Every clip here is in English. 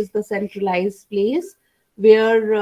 is the centralized place where,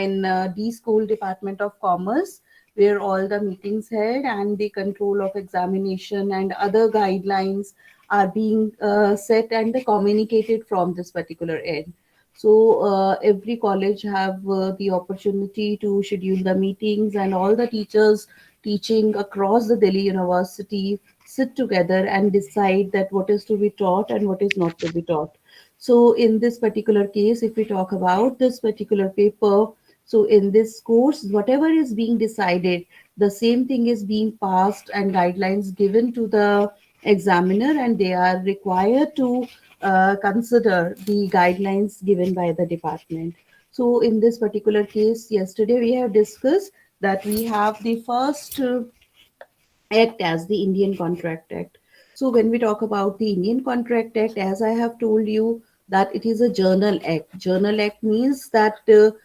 in the school Department of Commerce, where all the meetings held and the control of examination and other guidelines are being set and communicated from this particular end. So every college have the opportunity to schedule the meetings, and all the teachers teaching across the Delhi University sit together and decide that what is to be taught and what is not to be taught. So in this particular case, if we talk about this particular paper, so in this course, whatever is being decided, the same thing is being passed and guidelines given to the examiner, and they are required to consider the guidelines given by the department. So in this particular case, yesterday we have discussed that we have the first act as the Indian Contract Act. So when we talk about the Indian Contract Act, as I have told you, that it is a journal act. Journal act means that the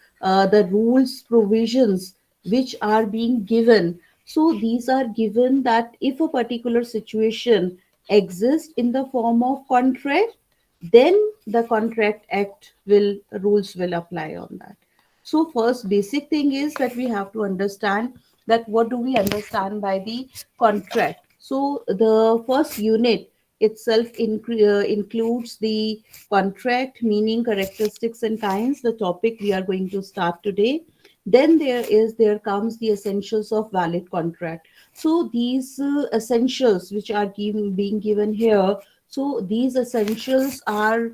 rules, provisions which are being given. So these are given that if a particular situation exists in the form of contract, then the Contract Act will rules will apply on that. So first basic thing is that we have to understand that what do we understand by the contract. So the first unit itself includes the contract, meaning, characteristics and kinds, the topic we are going to start today. Then there comes the essentials of valid contract. So these essentials which are being given here, so these essentials are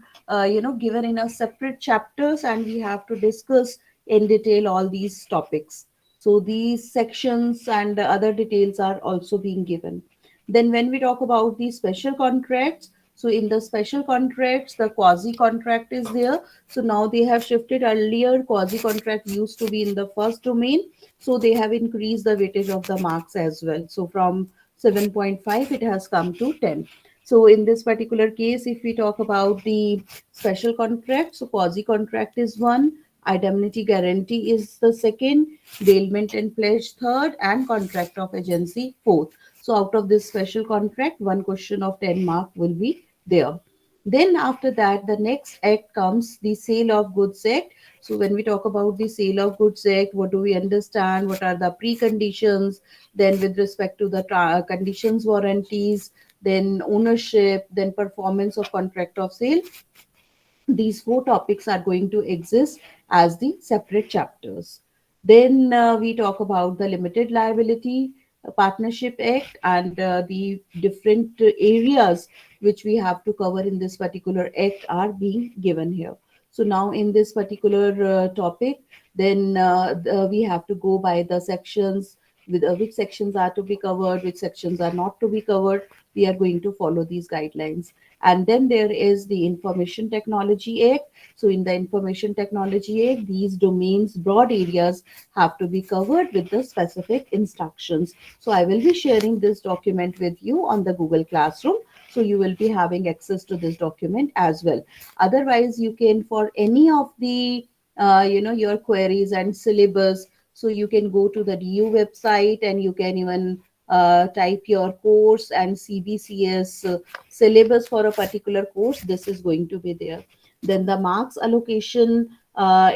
given in a separate chapters, and we have to discuss in detail all these topics. So these sections and the other details are also being given. Then when we talk about the special contracts, so in the special contracts, the quasi contract is there. So now they have shifted. Earlier, quasi contract used to be in the first domain. So they have increased the weightage of the marks as well. So from 7.5, it has come to 10. So in this particular case, if we talk about the special contract, so quasi contract is one, indemnity guarantee is the second, bailment and pledge third, and contract of agency fourth. So out of this special contract, one question of 10 mark will be there. Then after that, the next act comes the Sale of Goods Act. So when we talk about the Sale of Goods Act, what do we understand? What are the preconditions? Then with respect to the conditions, warranties, then ownership, then performance of contract of sale, these four topics are going to exist as the separate chapters. Then we talk about the Limited Liability Partnership Act, and the different areas which we have to cover in this particular act are being given here. So now in this particular topic, then we have to go by the sections, with which sections are to be covered, which sections are not to be covered. We are going to follow these guidelines. And then there is the Information Technology Act. So in the Information Technology Act, these domains, broad areas have to be covered with the specific instructions. So I will be sharing this document with you on the Google Classroom. So you will be having access to this document as well. Otherwise, you can, for any of the your queries and syllabus, so you can go to the DU website, and you can even type your course and CBCS syllabus for a particular course. This is going to be there. Then the marks allocation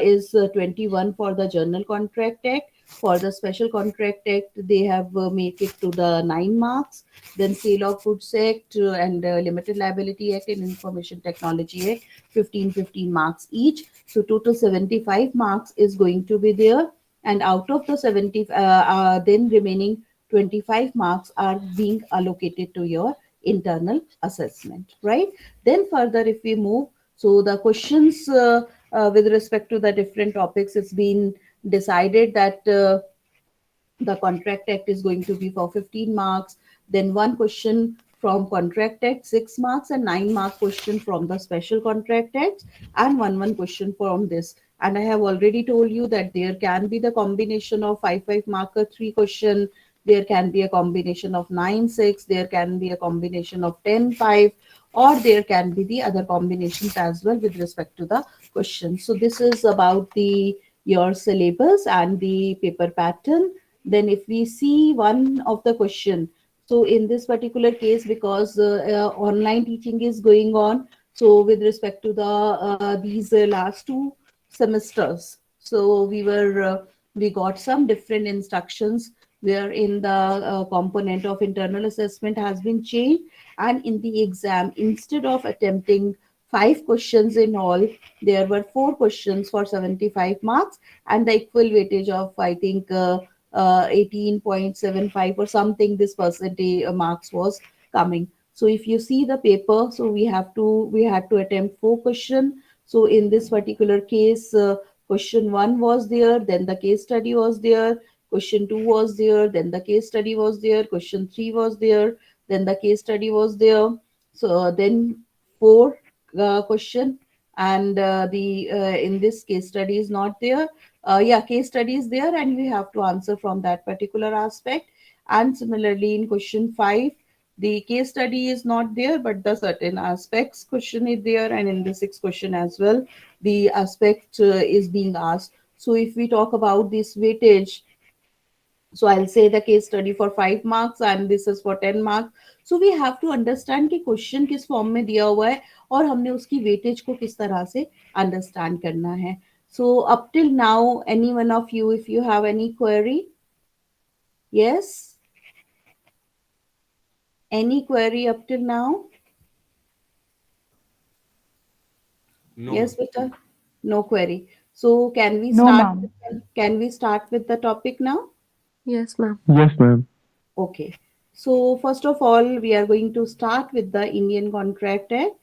is 21 for the General Contract Act. For the Special Contract Act, they have make it to the 9 marks. Then Sale of Goods Act and Limited Liability Act and Information Technology Act, 15 marks each. So total 75 marks is going to be there. And out of the 70, then remaining 25 marks are being allocated to your internal assessment, right? Then further, if we move, so the questions with respect to the different topics, it's been decided that the Contract Act is going to be for 15 marks, then one question from Contract Act, 6 marks, and 9-mark question from the Special Contract Act, and one question from this. And I have already told you that there can be the combination of 5 marker 3 question, there can be a combination of 9 6, there can be a combination of 10 5, or there can be the other combinations as well with respect to the question. So this is about the your syllabus and the paper pattern. Then if we see one of the question, so in this particular case, because online teaching is going on, So with respect to the these last two semesters, so we got some different instructions where in the component of internal assessment has been changed, and in the exam, instead of attempting 5 questions in all, there were 4 questions for 75 marks, and the equal weightage of, I think, 18.75 or something, this percentage marks was coming. So if you see the paper, so we had to attempt 4 questions. So in this particular case, question one was there, then the case study was there, question two was there, then the case study was there, question three was there, then the case study was there. So then four question, and the in this case study is not there. Yeah, case study is there, and we have to answer from that particular aspect. And similarly, in question five, the case study is not there, but the certain aspects question is there, and in the sixth question as well, the aspect is being asked. So if we talk about this weightage, so I'll say the case study for 5 marks and this is for 10 marks. So we have to understand कि question किस form में दिया हुआ है और हमने उसकी weightage को किस तरह से अंडरस्टैंड करना है. So up till now, any one of you, if you have any query, yes, any query up till now? No, Yes, ma'am. beta, no query. So No, ma'am. can we start with the topic now? Yes, ma'am. Yes, ma'am. Okay. So first of all, we are going to start with the Indian Contract Act.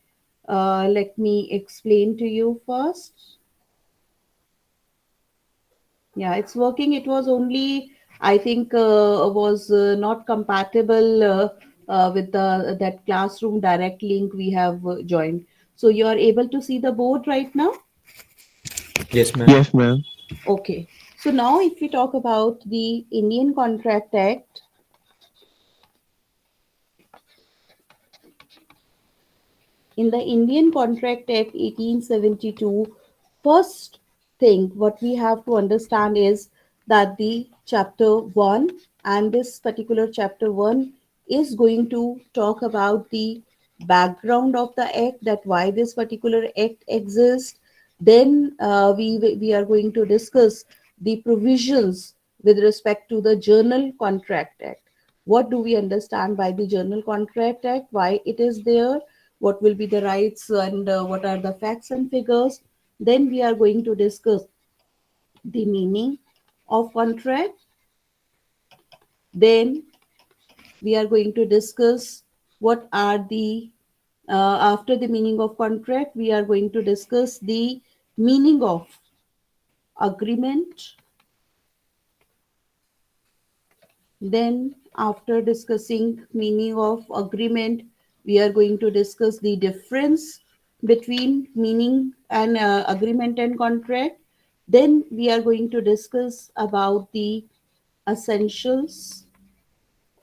Let me explain to you first. Yeah, it's working. It was only, I think, was not compatible with the that classroom direct link we have joined. So you are able to see the board right now? Yes, ma'am. Yes, ma'am. Okay. So now if we talk about the Indian Contract Act, in the Indian Contract Act 1872, first thing what we have to understand is that the chapter 1, and this particular chapter 1 is going to talk about the background of the act, that why this particular act exists. Then we are going to discuss the provisions with respect to the Journal Contract Act. What do we understand by the Journal Contract Act? Why it is there? What will be the rights, and what are the facts and figures? Then we are going to discuss the meaning of contract. Then we are going to discuss what are the after the meaning of contract, we are going to discuss the meaning of agreement. Then, after discussing meaning of agreement, we are going to discuss the difference between meaning and agreement and contract. Then we are going to discuss about the essentials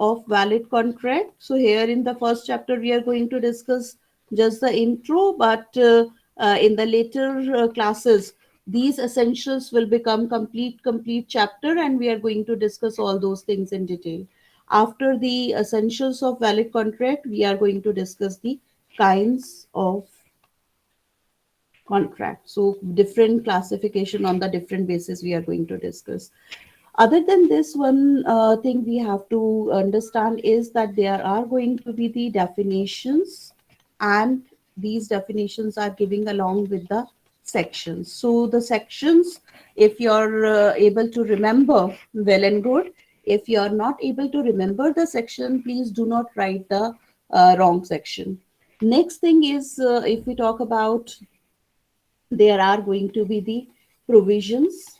of valid contract. So here in the first chapter, we are going to discuss just the intro, but in the later classes, these essentials will become complete chapter, and we are going to discuss all those things in detail. After the essentials of valid contract, we are going to discuss the kinds of contract. So different classification on the different basis we are going to discuss. Other than this, one thing we have to understand is that there are going to be the definitions, and these definitions are giving along with the sections. So the sections, if you're able to remember, well and good. If you're not able to remember the section, please do not write the wrong section. Next thing is, if we talk about, there are going to be the provisions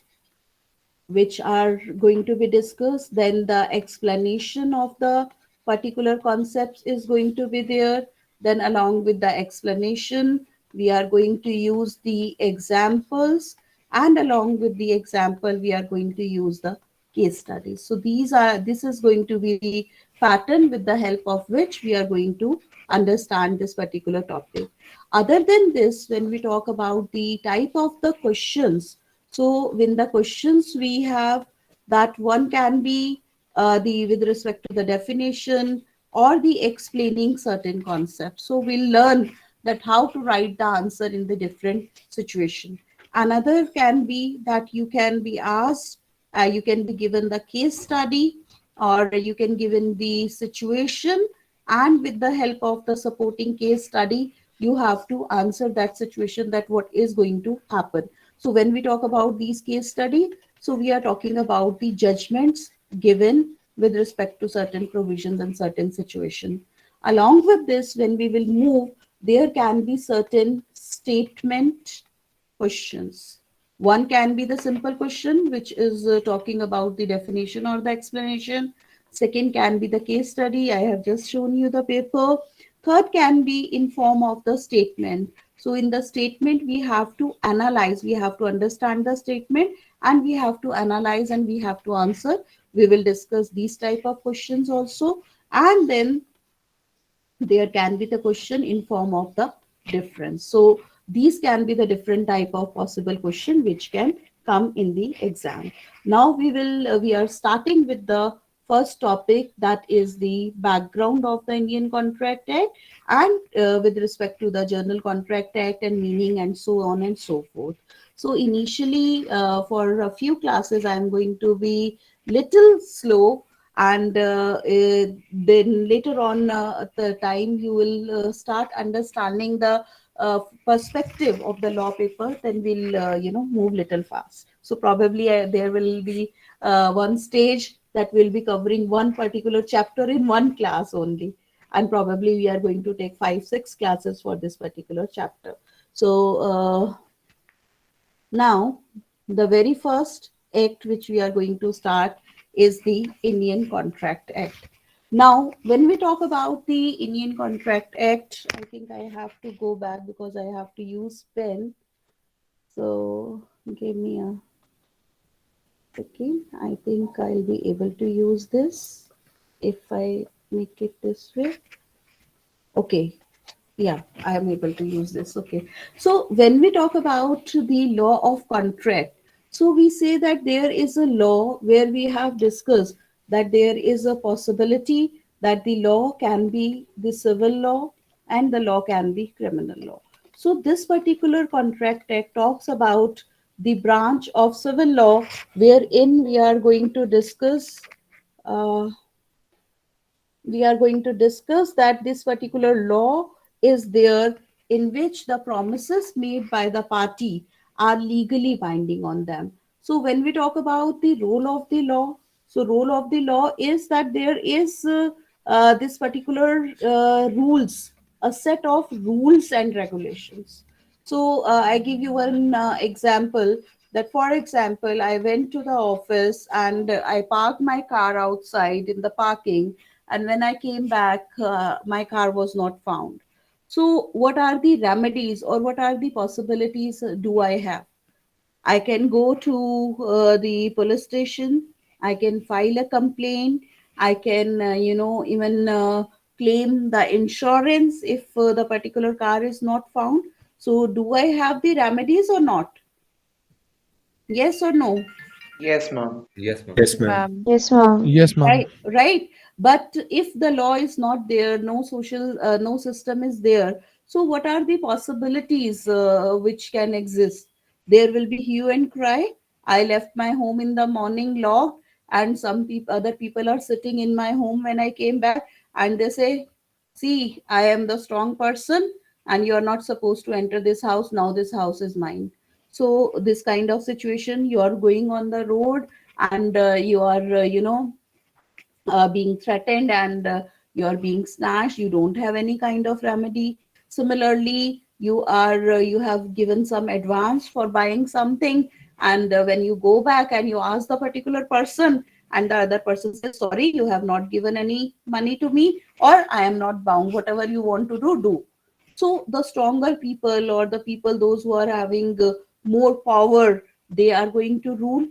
which are going to be discussed. Then the explanation of the particular concepts is going to be there. Then along with the explanation, we are going to use the examples, and along with the example, we are going to use the case studies. So this is going to be the pattern with the help of which we are going to understand this particular topic. Other than this, when we talk about the type of the questions, so when the questions we have, that one can be the with respect to the definition or the explaining certain concepts. So we'll learn that how to write the answer in the different situation. Another can be that you can be asked, you can be given the case study, or you can given the situation, and with the help of the supporting case study, you have to answer that situation, that what is going to happen. So when we talk about these case study, so we are talking about the judgments given with respect to certain provisions and certain situation. Along with this, when we will move, there can be certain statement questions. One can be the simple question, which is talking about the definition or the explanation. Second can be the case study. I have just shown you the paper. Third can be in form of the statement. So in the statement, we have to analyze, we have to understand the statement, and we have to analyze and we have to answer. We will discuss these type of questions also. And then there can be the question in form of the difference. So these can be the different type of possible question which can come in the exam. Now we are starting with the first topic, that is the background of the Indian Contract Act, and with respect to the General Contract Act and meaning and so on and so forth. So initially, for a few classes I am going to be little slow, and then later on the time you will start understanding the perspective of the law paper, then we'll move little fast. So probably there will be one stage that will be covering one particular chapter in one class only, and probably we are going to take 5 6 classes for this particular chapter. So now, the very first act which we are going to start is the Indian Contract Act. Now, when we talk about the Indian Contract Act, I think I have to go back because I have to use pen. So, give me a second. I think I'll be able to use this if I make it this way. Okay, yeah, I am able to use this. Okay, so when we talk about the law of contract, so we say that there is a law where we have discussed that there is a possibility that the law can be the civil law and the law can be criminal law. So this particular contract act talks about the branch of civil law wherein uh, we are going to discuss that this particular law is there, in which the promises made by the party are legally binding on them. So when we talk about the role of the law, so role of the law is that there is this particular rules, a set of rules and regulations. So I give you one example, that for example, I went to the office and I parked my car outside in the parking, and when I came back, my car was not found. So what are the remedies or what are the possibilities do I have? I can go to the police station. I can file a complaint. I can, even claim the insurance if the particular car is not found. So, do I have the remedies or not? Yes or no? Yes, ma'am. Yes, ma'am. Yes, Yes, ma'am. ma'am. Yes, ma'am. Yes, ma'am. Right, right. But if the law is not there, no system is there, so what are the possibilities which can exist? There will be hue and cry. I left my home in the morning locked, and some people, other people are sitting in my home when I came back, and they say, see, I am the strong person, and you are not supposed to enter this house. Now this house is mine. So this kind of situation, you are going on the road, and you are, being threatened, and you're being snatched, you don't have any kind of remedy. Similarly, you have given some advance for buying something, and when you go back and you ask the particular person, and the other person says, sorry, you have not given any money to me, or I am not bound, whatever you want to do. So the stronger people, or the people those who are having more power, they are going to rule,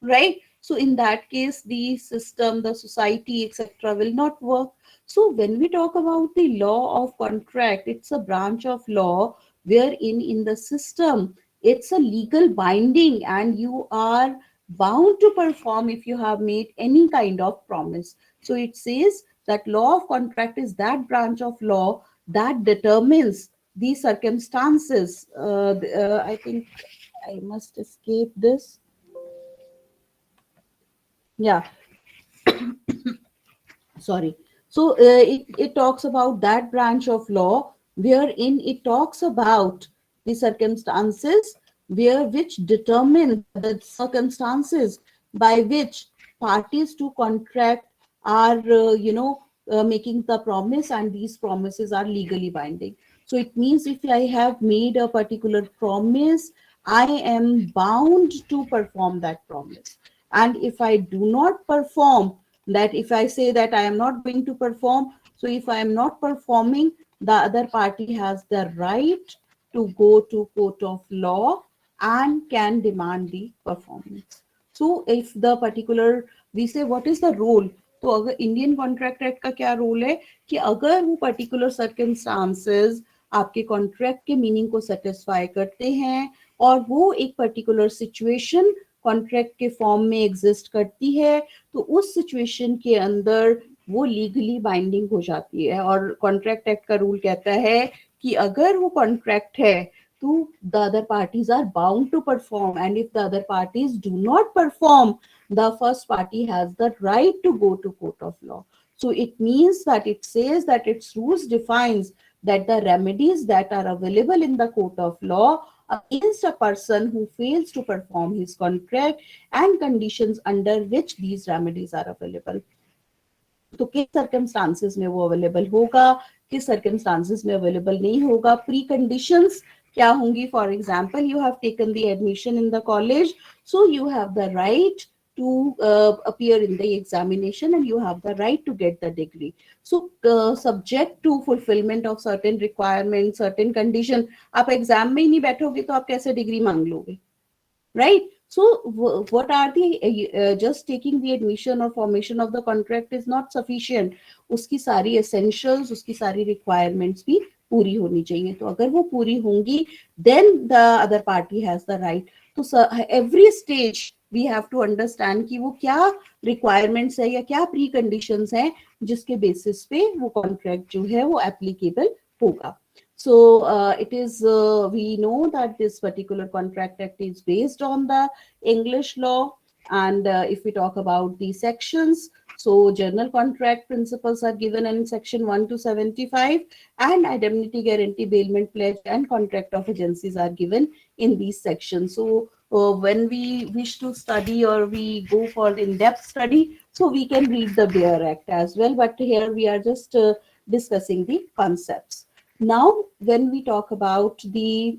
right? So in that case, the system, the society, etc., will not work. So when we talk about the law of contract, it's a branch of law wherein in the system it's a legal binding, and you are bound to perform if you have made any kind of promise. So it says that law of contract is that branch of law that determines these circumstances. I think I must escape this. Yeah, sorry. So it talks about that branch of law wherein it talks about the circumstances which determine the circumstances by which parties to contract are making the promise, and these promises are legally binding. So it means if I have made a particular promise, I am bound to perform that promise. And if I do not perform, that if I say that I am not going to perform, so if I am not performing, the other party has the right to go to court of law and can demand the performance. So if the particular, we say what is the role, तो अगर Indian contract act का क्या role है कि अगर वो particular circumstances आपके contract के मीनिंग को सेटिस्फाई करते हैं और वो एक पर्टिकुलर सिचुएशन कॉन्ट्रैक्ट के फॉर्म में एग्जिस्ट करती है, तो उस सिचुएशन के अंदर वो लीगली बाइंडिंग हो जाती है। और कॉन्ट्रैक्ट एक्ट का रूल कहता है कि अगर वो कॉन्ट्रैक्ट है तो the other parties are bound to perform, and if the other parties do not perform, the first party has the right to go to court of law. So it means that it says that its rules defines that the remedies that are available in the court of law against a person who fails to perform his contract and conditions under which these remedies are available. तो किस circumstances में वो available होगा, किस circumstances में available नहीं होगा, pre conditions क्या होंगी। For example, you have taken the admission in the college, so you have the right to appear in the examination and you have the right to get the degree. So subject to fulfillment of certain requirements, certain condition, आप exam में ही नहीं बैठोगे तो आप कैसे degree मांग लोगे, right? So what are the just taking the admission or formation of the contract is not sufficient. उसकी सारी essentials, उसकी सारी requirements भी पूरी होनी चाहिए। तो अगर वो पूरी होंगी, then the other party has the right. तो every stage we have to understand कि वो क्या requirements है या क्या pre conditions हैं जिसके basis पे वो contract जो है वो applicable होगा। So it is, we know that this particular contract act is based on the English law. And if we talk about the sections, so general contract principles are given in section 1 to 75, and indemnity guarantee, bailment pledge, and contract of agencies are given in these sections. So when we wish to study or we go for in-depth study, so we can read the BEAR Act as well. But here we are just discussing the concepts. Now, when we talk about the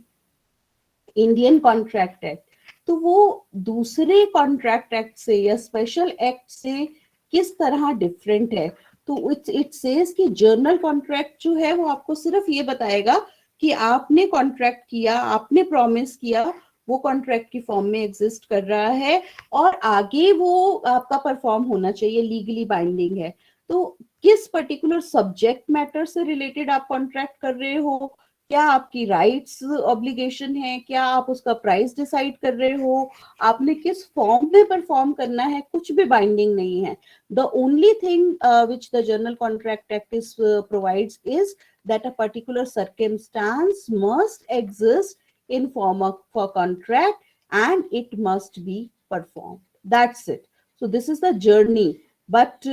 Indian Contract Act, तो वो दूसरे contract act से या special act से किस तरह different है। तो इट सेज कि जर्नल कॉन्ट्रैक्ट जो है वो आपको सिर्फ ये बताएगा कि आपने कॉन्ट्रैक्ट किया, आपने प्रॉमिस किया, वो कॉन्ट्रैक्ट की फॉर्म में एग्जिस्ट कर रहा है और आगे वो आपका परफॉर्म होना चाहिए, लीगली बाइंडिंग है। तो किस पर्टिकुलर सब्जेक्ट मैटर से रिलेटेड आप कॉन्ट्रैक्ट कर रहे हो, क्या आपकी राइट्स ऑब्लिगेशन है, क्या आप उसका प्राइस डिसाइड कर रहे हो, आपने किस फॉर्म में परफॉर्म करना है, कुछ भी बाइंडिंग नहीं है। The only thing which the general contract act is provides is that a particular circumstance must exist in form of for contract and it must be performed. That's it. So this is the journey. But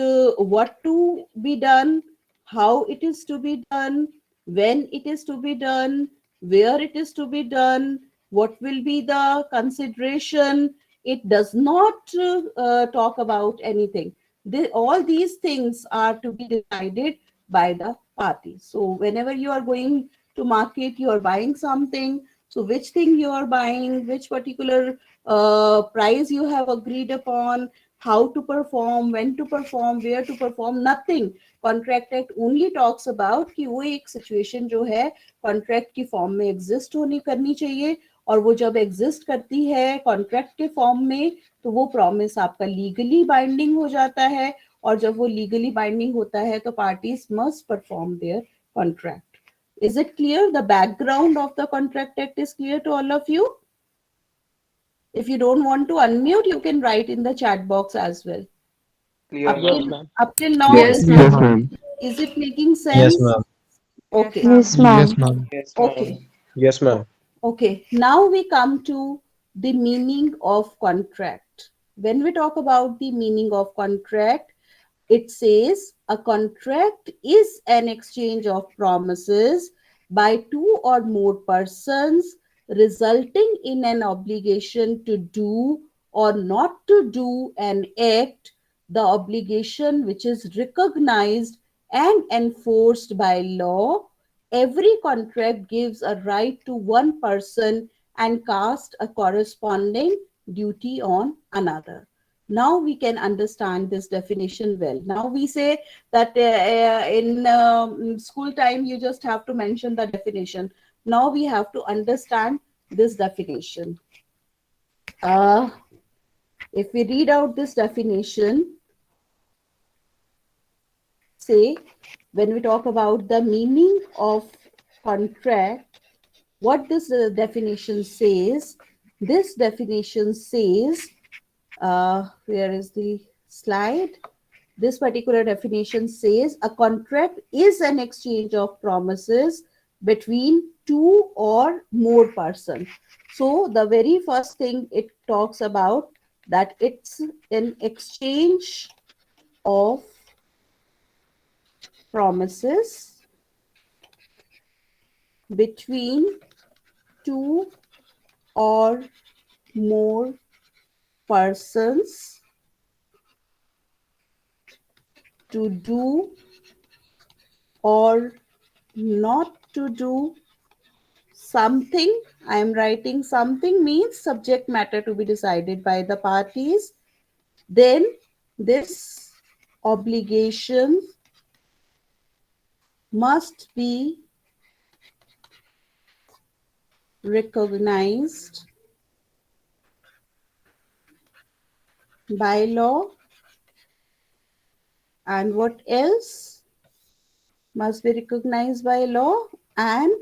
what to be done, how it is to be done, when it is to be done, where it is to be done, what will be the consideration, it does not talk about anything. All these things are to be decided by the parties. So whenever you are going to market, you are buying something, so which thing you are buying, which particular price you have agreed upon, how to perform, when to perform, where to perform, nothing. Contract act only talks about कि वो एक situation जो है contract की form में exist होनी करनी चाहिए, और वो जब एग्जिस्ट करती है कॉन्ट्रैक्ट के फॉर्म में तो वो प्रॉमिस आपका लीगली बाइंडिंग हो जाता है, और जब वो लीगली बाइंडिंग होता है तो parties must perform their contract. Is it clear? The background of the contract act is clear to all of you? If you don't want to unmute, you can write in the chat box as well. Clear, Yes, ma'am. Up till now, Yes, is ma'am. it making sense? Yes, ma'am. Okay. Yes, ma'am. Yes, ma'am. Okay. Yes, ma'am. Okay, now we come to the meaning of contract. When we talk about the meaning of contract, it says a contract is an exchange of promises by two or more persons, resulting in an obligation to do or not to do an act, the obligation which is recognized and enforced by law. Every contract gives a right to one person and casts a corresponding duty on another. Now we can understand this definition well. Now we say that in school time you just have to mention the definition. Now we have to understand this definition. Uh, if we read out this definition, say when we talk about the meaning of contract, what this definition says, this definition says, where is the slide? This particular definition says a contract is an exchange of promises between two or more persons. So the very first thing it talks about, that it's an exchange of promises between two or more persons to do or not to do something. I am writing something means subject matter to be decided by the parties. Then this obligation must be recognized by law, and what else must be recognized by law, and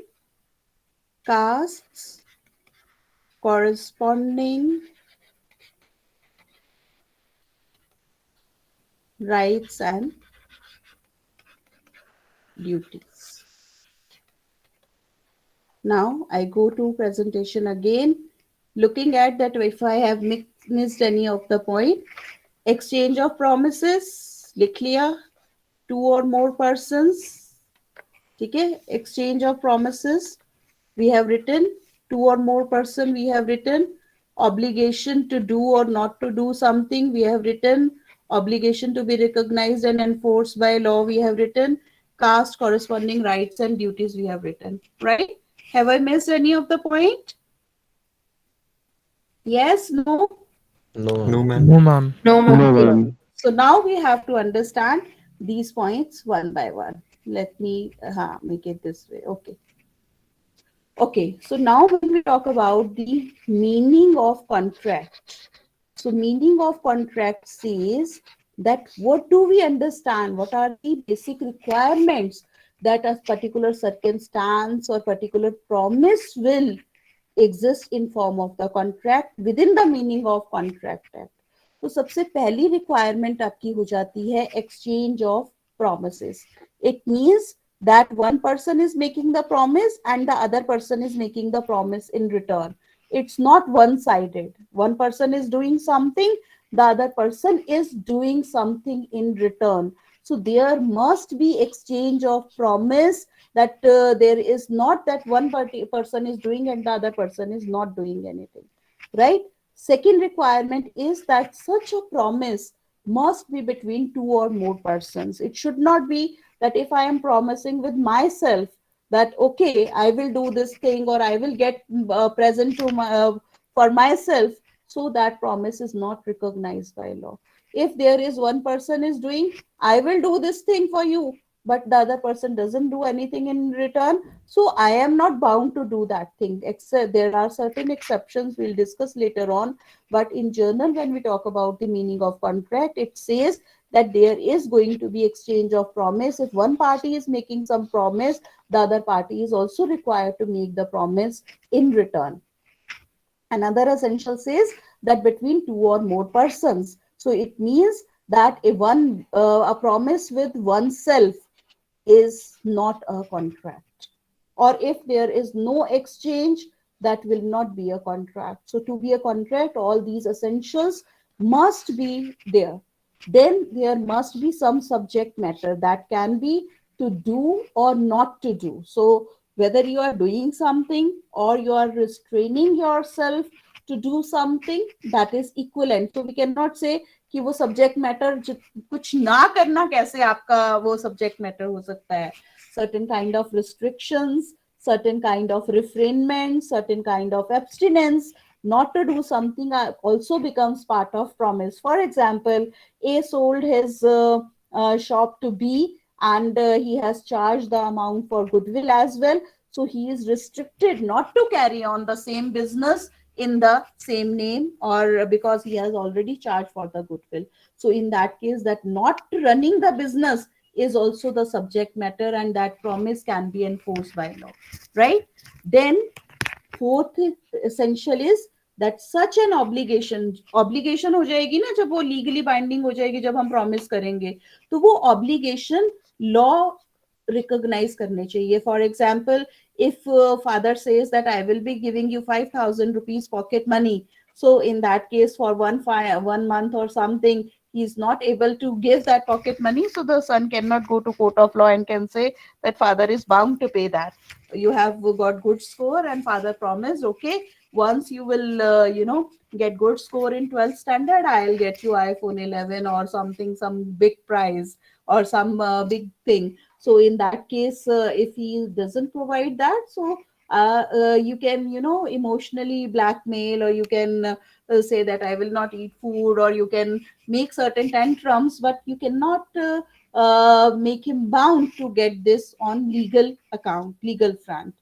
casts corresponding rights and duties. Now I go to presentation again, looking at that if I have missed any of the point. Exchange of promises, लिख लिया, two or more persons, ठीक है. Exchange of promises, we have written. Two or more person, we have written. Obligation to do or not to do something, we have written. Obligation to be recognized and enforced by law, we have written. Cast corresponding rights and duties, we have written. Right? Have I missed any of the point? Yes, no? No, No, ma'am. ma'am. No, Okay. ma'am. So now we have to understand these points one by one. Let me make it this way. Okay. Okay. So now when we talk about the meaning of contract, so meaning of contract says that what do we understand? What are the basic requirements that a particular circumstance or particular promise will exist in form of the contract within the meaning of contract act. तो सबसे पहली requirement आपकी हो जाती है exchange of promises. It means that one person is making the promise and the other person is making the promise in return. It's not one sided. One person is doing something, the other person is doing something in return. So there must be exchange of promise, that there is not that one person is doing and the other person is not doing anything, right? Second requirement is that such a promise must be between two or more persons. It should not be that if I am promising with myself that okay, I will do this thing or I will get present to my for myself, so that promise is not recognized by law. If there is one person is doing, I will do this thing for you, but the other person doesn't do anything in return, so I am not bound to do that thing, except there are certain exceptions we'll discuss later on. But in general, when we talk about the meaning of contract, it says that there is going to be exchange of promise. If one party is making some promise, the other party is also required to make the promise in return. Another essential says that between two or more persons. So it means that a promise with oneself is not a contract. Or if there is no exchange, that will not be a contract. So to be a contract, all these essentials must be there. Then there must be some subject matter that can be to do or not to do. So whether you are doing something or you are restraining yourself to do something, that is equivalent. So we cannot say कि वो subject matter कुछ ना करना कैसे आपका वो subject matter हो सकता है. Certain kind of restrictions, certain kind of refrainment, certain kind of abstinence not to do something also becomes part of promise. For example, A sold his shop to B, and he has charged the amount for goodwill as well. So he is restricted not to carry on the same business in the same name, or because he has already charged for the goodwill. So in that case, that not running the business is also the subject matter, and that promise can be enforced by law, right? Then fourth essential is that such an obligation हो जाएगी ना जब वो legally binding हो जाएगी, जब हम promise करेंगे तो वो obligation law recognize करने चाहिए. For example, if father says that I will be giving you 5,000 rupees pocket money, so in that case for 1 month or something he is not able to give that pocket money, so the son cannot go to court of law and can say that father is bound to pay that. You have got good score and father promised, okay, once you will get good score in 12th standard, I'll get you iPhone 11 or something, some big prize or some big thing. So in that case, if he doesn't provide that, so you can emotionally blackmail, or you can say that I will not eat food, or you can make certain tantrums, but you cannot make him bound to get this on legal account, legal front.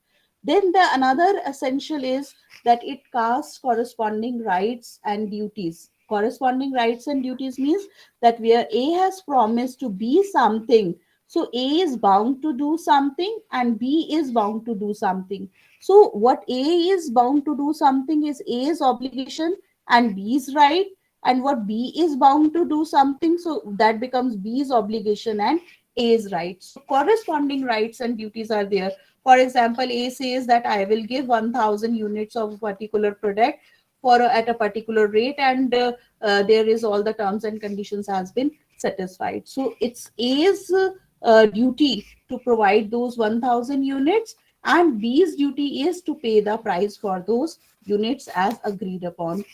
Then the another essential is that it casts corresponding rights and duties. Corresponding rights and duties means that where A has promised to be something, so A is bound to do something and B is bound to do something. So what A is bound to do something is A's obligation and B's right, and what B is bound to do something, so that becomes B's obligation and A's right. So corresponding rights and duties are there. For example, A says that I will give 1,000 units of a particular product for at a particular rate, and there is all the terms and conditions has been satisfied. So it's A's duty to provide those 1,000 units, and B's duty is to pay the price for those units as agreed upon.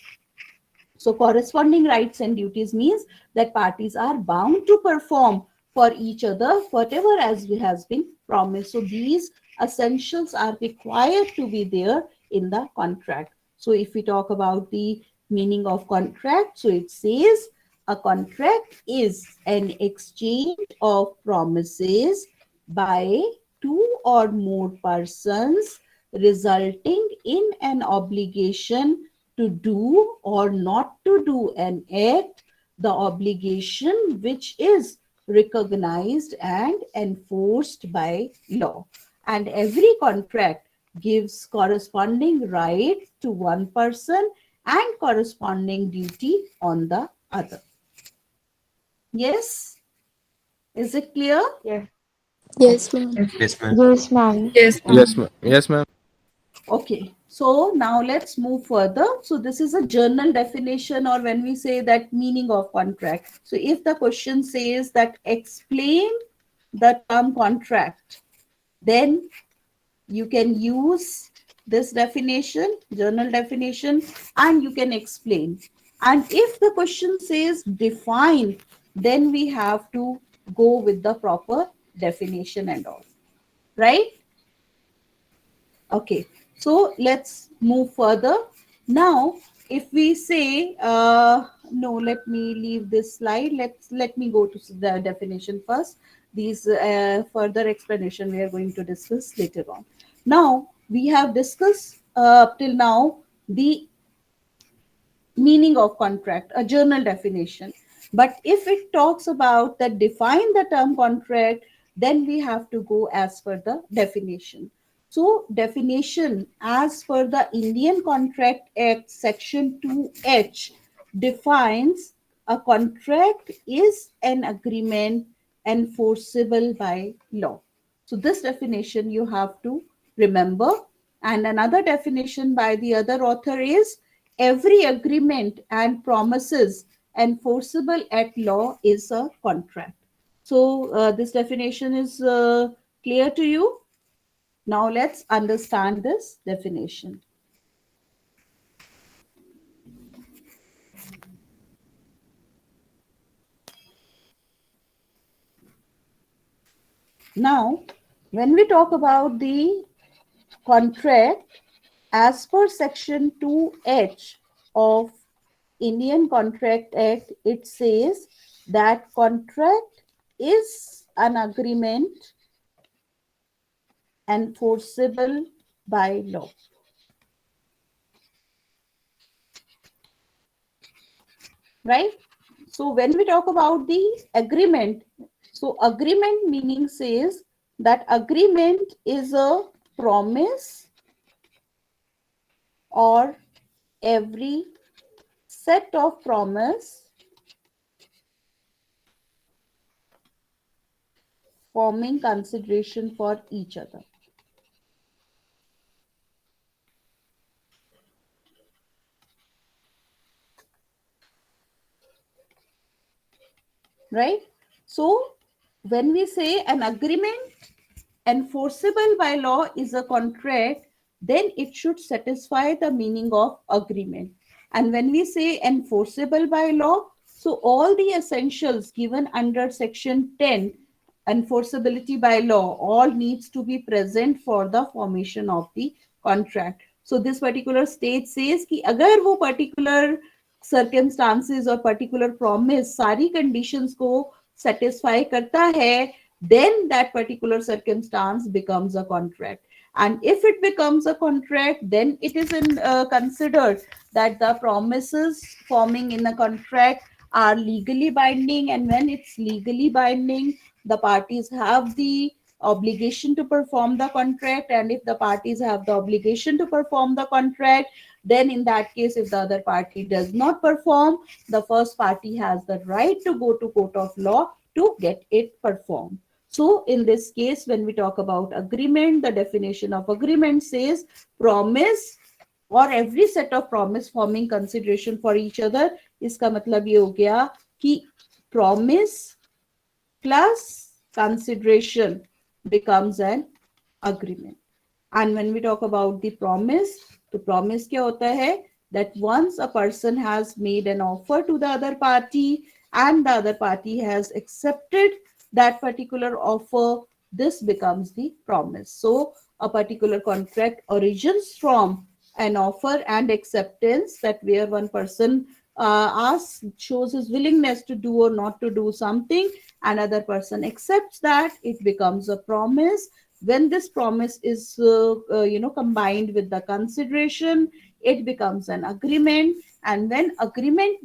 So corresponding rights and duties means that parties are bound to perform for each other whatever as has been promised. So these essentials are required to be there in the contract. So if we talk about the meaning of contract, so it says a contract is an exchange of promises by two or more persons resulting in an obligation to do or not to do an act, the obligation which is recognized and enforced by law. And every contract gives corresponding right to one person and corresponding duty on the other. Yes? Is it clear? Yes. Yes, ma'am. Yes, ma'am. Yes, ma'am. Yes, ma'am. Yes, ma'am. Yes, ma'am. Okay, so now let's move further. So this is a journal definition, or when we say that meaning of contract. So if the question says that explain the term contract, then you can use this definition, journal definition, and you can explain. And if the question says define, then we have to go with the proper definition and all, right? Okay, so let's move further. Now, if we say, no, let me leave this slide. Let me go to the definition first. These further explanation we are going to discuss later on. Now, we have discussed up till now the meaning of contract, a journal definition. But if it talks about that define the term contract, then we have to go as per the definition. So definition as per the Indian Contract Act section 2H defines a contract is an agreement enforceable by law. So this definition you have to remember. And another definition by the other author is every agreement and promises enforceable at law is a contract. So this definition is clear to you. Now let's understand this definition. Now, when we talk about the contract, as per section 2H of Indian Contract Act, it says that contract is an agreement enforceable by law. Right? So when we talk about the agreement, so agreement meaning says that agreement is a promise or every set of promise forming consideration for each other. Right? So when we say an agreement enforceable by law is a contract, then it should satisfy the meaning of agreement. And when we say enforceable by law, so all the essentials given under section 10, enforceability by law, all needs to be present for the formation of the contract. So this particular state says कि अगर वो particular circumstances or particular promise सारी conditions को satisfy करता है, then that particular circumstance becomes a contract. And if it becomes a contract, then it is considered that the promises forming in a contract are legally binding. And when it's legally binding, the parties have the obligation to perform the contract. And if the parties have the obligation to perform the contract, then in that case, if the other party does not perform, the first party has the right to go to court of law to get it performed. So in this case, when we talk about agreement, the definition of agreement says promise or every set of promise forming consideration for each other. इसका मतलब ये हो गया कि promise plus consideration becomes an agreement. And when we talk about the promise, तो promise क्या होता है? That once a person has made an offer to the other party and the other party has accepted that particular offer, this becomes the promise. So a particular contract origins from an offer and acceptance, that where one person shows his willingness to do or not to do something, another person accepts that, it becomes a promise. When this promise is combined with the consideration, it becomes an agreement. And when agreement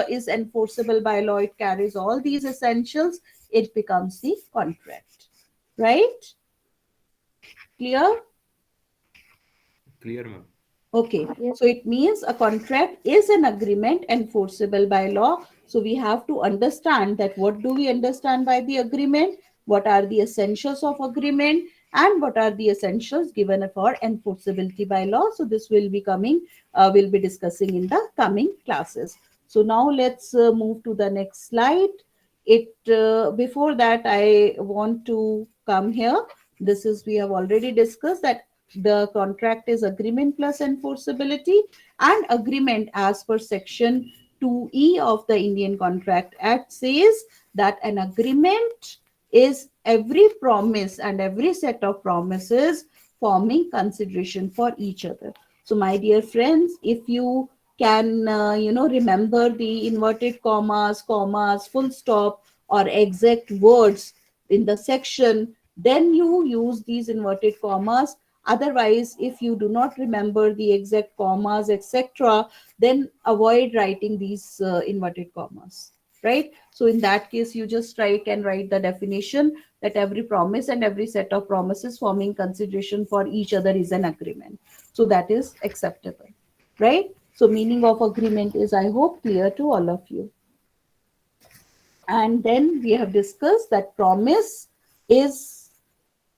is enforceable by law, it carries all these essentials, it becomes the contract. Right? Clear? Clear, ma'am. Okay, so it means a contract is an agreement enforceable by law. So we have to understand that what do we understand by the agreement, what are the essentials of agreement, and what are the essentials given for enforceability by law. So this will be coming, we'll be discussing in the coming classes. So now let's move to the next slide. Before that, I want to come here. This is, we have already discussed that the contract is agreement plus enforceability, and agreement as per section 2E of the Indian Contract Act says that an agreement is every promise and every set of promises forming consideration for each other. So my dear friends, if you can remember the inverted commas, full stop, or exact words in the section, then you use these inverted commas. Otherwise, if you do not remember the exact commas, etc., then avoid writing these inverted commas, right? So in that case, you just can write the definition that every promise and every set of promises forming consideration for each other is an agreement. So that is acceptable, right? So meaning of agreement is, I hope, clear to all of you. And then we have discussed that promise is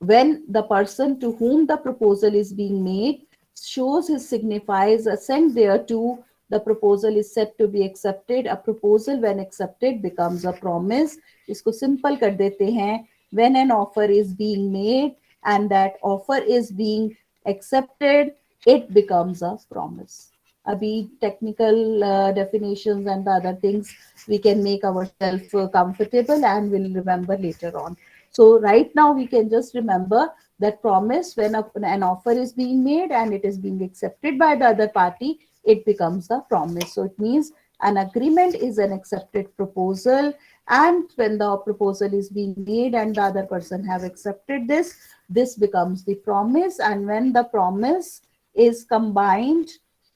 when the person to whom the proposal is being made shows his signifies assent thereto, the proposal is said to be accepted. A proposal when accepted becomes a promise. इसको simple कर देते हैं. When an offer is being made and that offer is being accepted, it becomes a promise. Abhi technical definitions and the other things we can make ourselves comfortable and will remember later on. So right now we can just remember that promise when an offer is being made and it is being accepted by the other party, it becomes the promise. So it means an agreement is an accepted proposal, and when the proposal is being made and the other person have accepted this, this becomes the promise. And when the promise is combined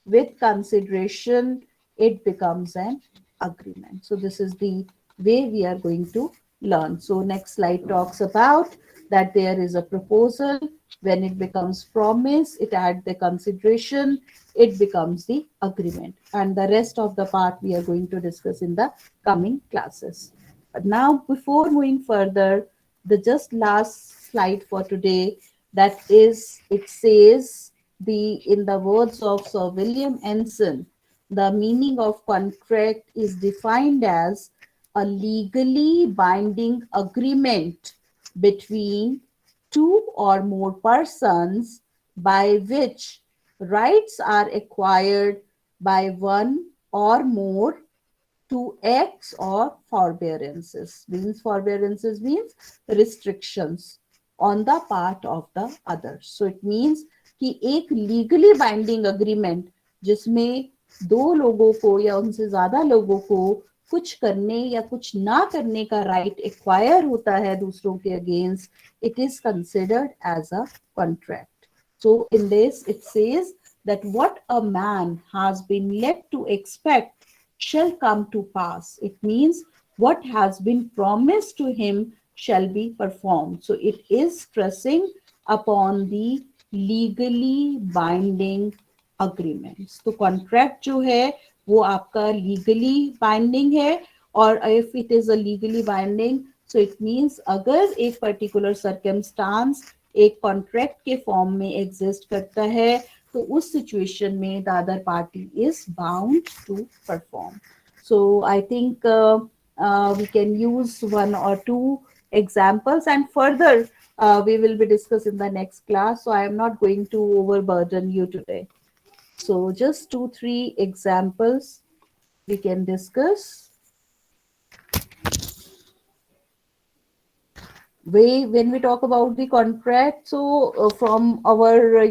with consideration, it becomes an agreement. So this is the way we are going to learn. So next slide talks about that there is a proposal. When it becomes promise, it adds the consideration, it becomes the agreement. And the rest of the part we are going to discuss in the coming classes. But now, before moving further, the just last slide for today, that is, it says in the words of Sir William Ensign, the meaning of contract is defined as a legally binding agreement between two or more persons by which rights are acquired by one or more to acts or forbearances. Means forbearances means restrictions on the part of the other. So it means कि एक legally binding agreement जिसमें दो लोगों को या उनसे ज्यादा लोगों को कुछ करने या कुछ ना करने का राइट एक्वायर होता है दूसरों के against, it is considered as a contract. So in this it says that what a man has been led to expect shall come to pass. It means what has been promised to him shall be performed. So it is stressing upon the legally binding agreements. तो contract जो है वो आपका legally binding है, और if it is a legally binding, so it means अगर एक particular circumstance एक contract के form में exist करता है, तो उस situation में the other party is bound to perform. So I think we can use one or two examples, and further we will be discussed in the next class. So I am not going to overburden you today. So just 2-3 examples we can discuss. When we talk about the contract, so from our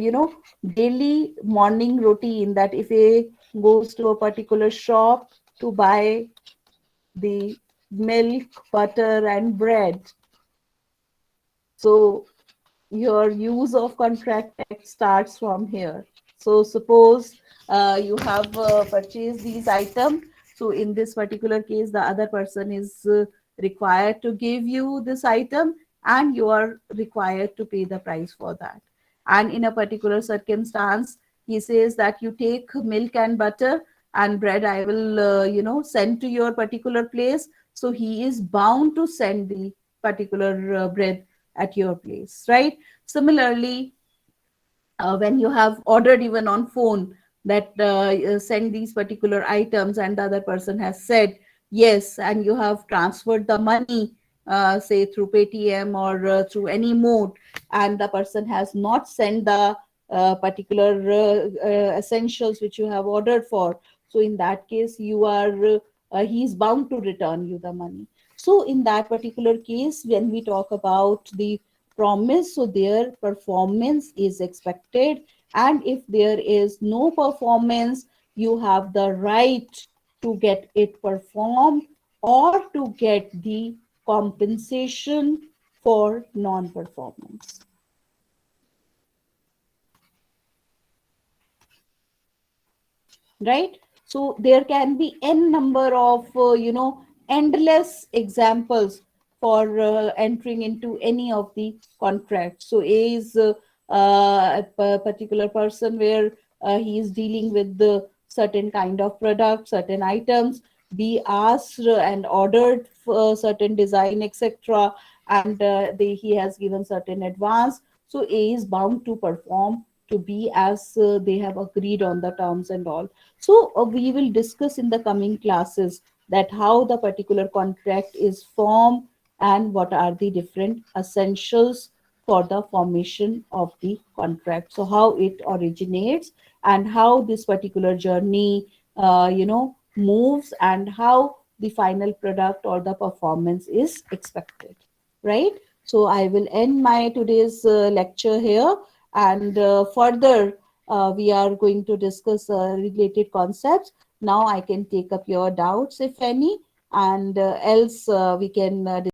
daily morning routine, that if a goes to a particular shop to buy the milk, butter and bread, so your use of contract text starts from here. So suppose you have purchased these items. So in this particular case, the other person is required to give you this item and you are required to pay the price for that. And in a particular circumstance, he says that you take milk and butter and bread, I will, send to your particular place. So he is bound to send the particular bread at your place, right? Similarly, when you have ordered even on phone that send these particular items and the other person has said yes, and you have transferred the money, say through Paytm or through any mode, and the person has not sent the particular essentials which you have ordered for, so in that case you are he is bound to return you the money. So in that particular case, when we talk about the promise, so their performance is expected, and if there is no performance, you have the right to get it performed or to get the compensation for non-performance. Right? So there can be n number of endless examples for entering into any of the contracts. So A is a particular person where he is dealing with the certain kind of product, certain items. be asked and ordered for certain design, etc., and he has given certain advance. So A is bound to perform to B as they have agreed on the terms and all. So we will discuss in the coming classes that how the particular contract is formed and what are the different essentials for the formation of the contract. So how it originates and how this particular journey, moves, and how the final product or the performance is expected, right? So I will end my today's lecture here, and further we are going to discuss related concepts. Now I can take up your doubts if any, and else we can